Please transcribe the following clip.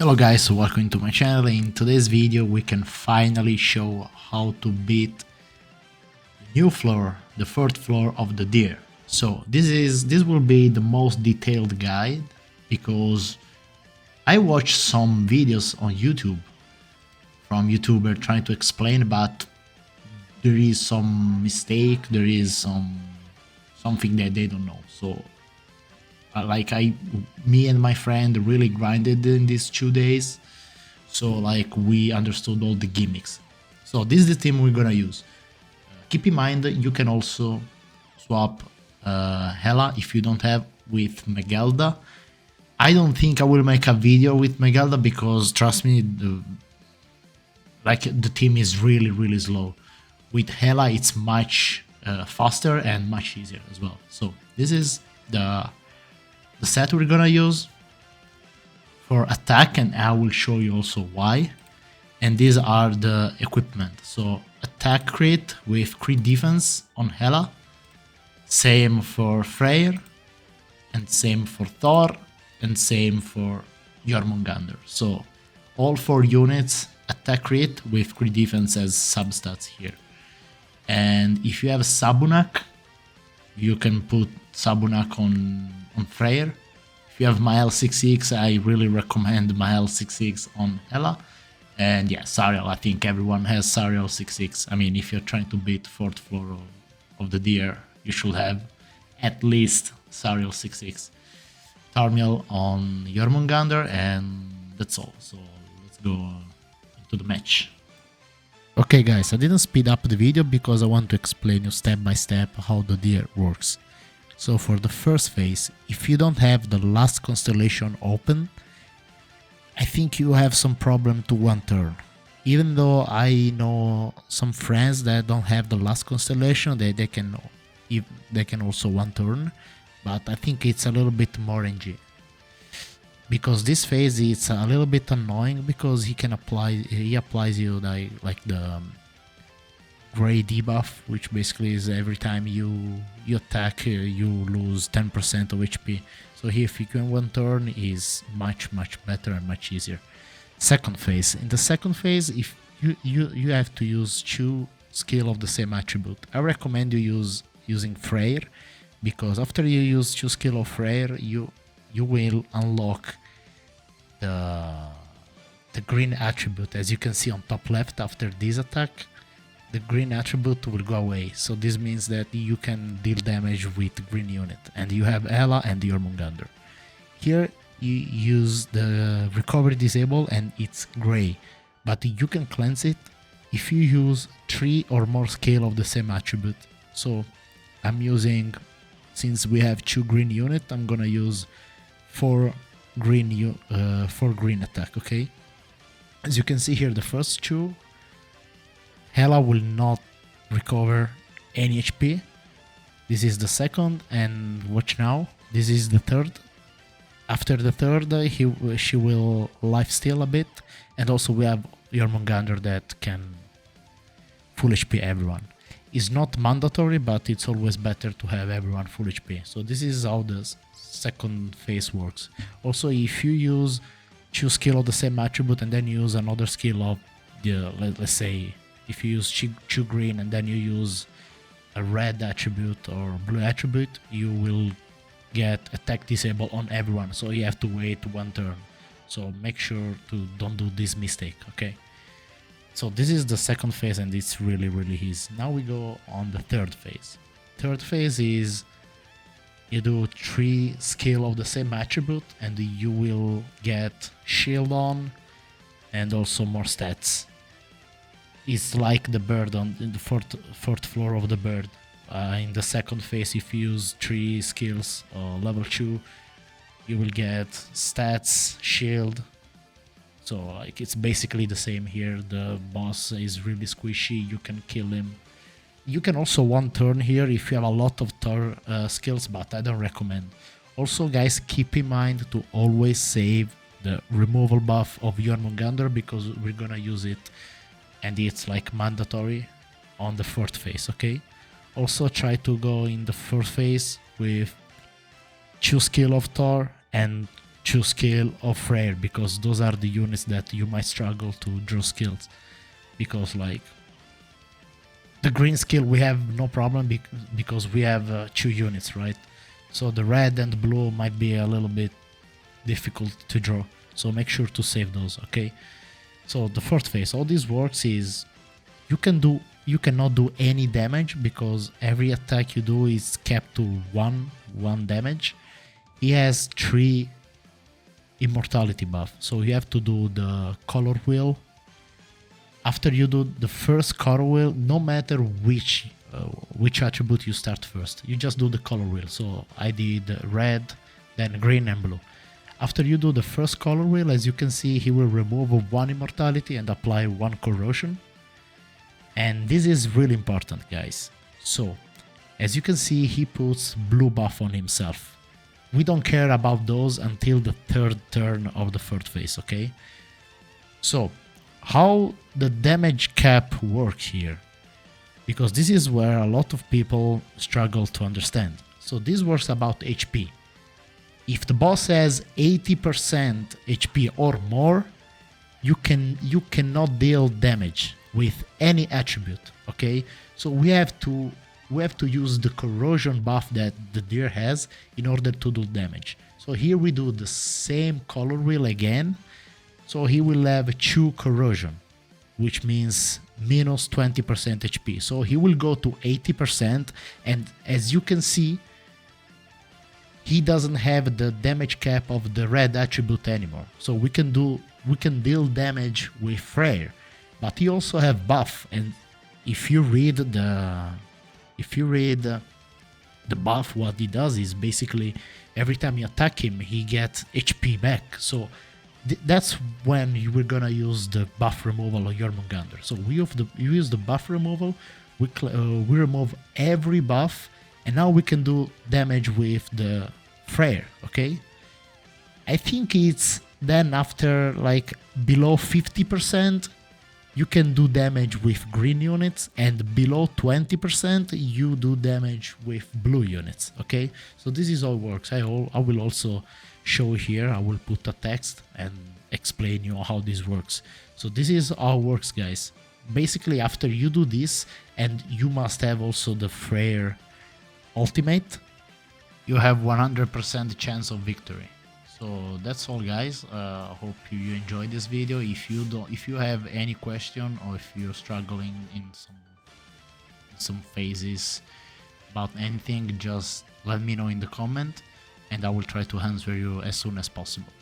Hello guys, welcome to my channel. In today's video we can finally show how to beat the new floor, the fourth floor of the Deer. So this will be the most detailed guide because I watched some videos on YouTube from YouTuber trying to explain, but there is some mistake, there is something that they don't know. So me and my friend really grinded in these 2 days, so we understood all the gimmicks. So this is the team we're gonna use. Keep in mind that you can also swap Hela if you don't have with Megelda. I don't think I will make a video with Megelda because trust me, the team is really slow. With Hela it's much faster and much easier as well. So this is the set we're gonna use for attack, and I will show you also why. And these are the equipment. So attack crit with crit defense on Hela, same for Freyr, and same for Thor, and same for Jormungandr. So all 4 units attack crit with crit defense as substats here. And if you have Sabunak, you can put Sabunak on Freyr. If you have Mael 6-6, I really recommend Mael 6-6 on Hela. And yeah, Sariel, I think everyone has Sariel 6-6. I mean, if you're trying to beat 4th floor of the Deer, you should have at least Sariel 6-6. Tarmiel on Jormungandr, and that's all. So let's go into the match. Okay guys, I didn't speed up the video because I want to explain you step by step how the Deer works. So for the first phase, if you don't have the last constellation open, I think you have some problem to one turn. Even though I know some friends that don't have the last constellation, they can also one turn, but I think it's a little bit more RNG. Because this phase it's a little bit annoying because he applies you like the gray debuff, which basically is every time you attack you lose 10% of HP. So here if you can one turn is much better and much easier. Second phase. In the second phase, if you have to use 2 skill of the same attribute. I recommend you using Freyr, because after you use 2 skill of Freyr you will unlock the green attribute. As you can see on top left, after this attack the green attribute will go away. So this means that you can deal damage with green unit, and you have Hela and Jormungandr. Here you use the recovery disable and it's gray, but you can cleanse it if you use 3 or more scale of the same attribute. So I'm using, since we have 2 green unit, I'm gonna use 4 green attack. Okay, as you can see here, the first 2, Hela will not recover any HP. This is the second, and watch now, this is the third. After the third, she will lifesteal a bit, and also we have Jormungandr that can full HP everyone. It's not mandatory, but it's always better to have everyone full HP. So this is how the second phase works. Also, if you use 2 skill of the same attribute and then use another skill of the, let's say, if you use 2 green and then you use a red attribute or blue attribute, you will get attack disable on everyone. So you have to wait 1 turn. So make sure to don't do this mistake, okay? So this is the second phase, and it's really easy. Now we go on the third phase. Third phase is you do 3 skill of the same attribute and you will get shield on and also more stats. It's like the bird on the fourth floor of the bird. In the second phase, if you use 3 skills level 2, you will get stats, shield. So it's basically the same here. The boss is really squishy, you can kill him. You can also one turn here if you have a lot of skills, but I don't recommend. Also guys, keep in mind to always save the removal buff of Jormungandr, because we're gonna use it and it's like mandatory on the 4th phase, okay? Also try to go in the 4th phase with 2 skill of Thor and choose skill or Freyr, because those are the units that you might struggle to draw skills. Because like the green skill we have no problem because we have 2 units, right? So the red and blue might be a little bit difficult to draw, so make sure to save those, okay? So the fourth phase, all this works is you cannot do any damage because every attack you do is capped to one damage. He has 3 immortality buff, so you have to do the color wheel. After you do the first color wheel, no matter which attribute you start first, you just do the color wheel. So I did red, then green and blue. After you do the first color wheel, as you can see, he will remove 1 immortality and apply 1 corrosion. And this is really important, guys. So as you can see, he puts blue buff on himself. We don't care about those until the 3rd turn of the 3rd phase, okay? So how the damage cap works here, because this is where a lot of people struggle to understand. So this works about HP. If the boss has 80% HP or more, you cannot deal damage with any attribute, okay? So we have to use the corrosion buff that the deer has in order to do damage. So here we do the same color wheel again. So he will have 2 corrosion, which means minus 20% HP. So he will go to 80%, and as you can see, he doesn't have the damage cap of the red attribute anymore. So we can deal damage with Freyr, but he also have buff. And if you read the buff, what he does is basically every time you attack him, he gets HP back. So that's when you were gonna use the buff removal on Jormungandr. So we use the buff removal, we remove every buff, and now we can do damage with the Freyr, okay? I think it's then after like below 50%, you can do damage with green units, and below 20% you do damage with blue units, okay? So this is how it works. I will also show here, I will put a text and explain you how this works. So this is how it works, guys. Basically after you do this, and you must have also the Freyr ultimate, you have 100% chance of victory. So that's all, guys. Hope you enjoyed this video. If you have any question, or if you're struggling in some phases about anything, just let me know in the comment and I will try to answer you as soon as possible.